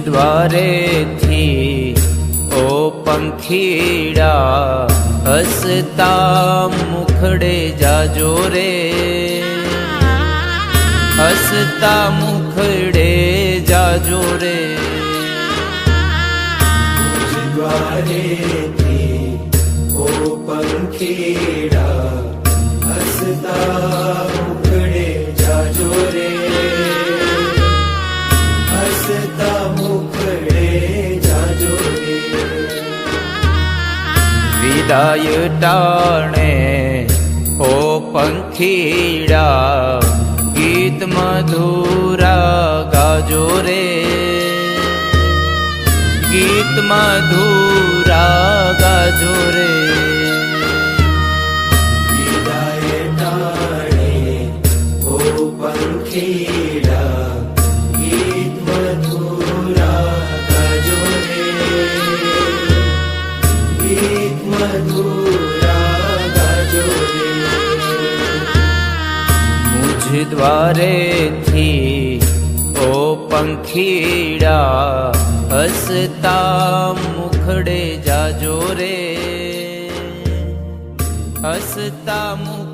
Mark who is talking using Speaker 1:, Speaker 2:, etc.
Speaker 1: द्वारे थी ओ पंखीड़ा हसता मुखड़े जाजो रे, हसता मुखड़े जाजो रे।
Speaker 2: द्वारे थी ओ पंखीड़ा हसता मुखड़े जाजो रे, हसता मुखड़े जाजो रे।
Speaker 1: विदाय टाणे ओ पंखीड़ा गीत मधुरा गाजो रे, गीत मधुरा गाजो रे।
Speaker 2: विदाय टाणे ओ पंखीड़ा गीत मधुरा गाजो रे, गीत मधुरा गाजो रे।
Speaker 1: मुझ द्वारे थी ओ पंखीड़ा हसता मुखड़े जाजो रे, हसता मुख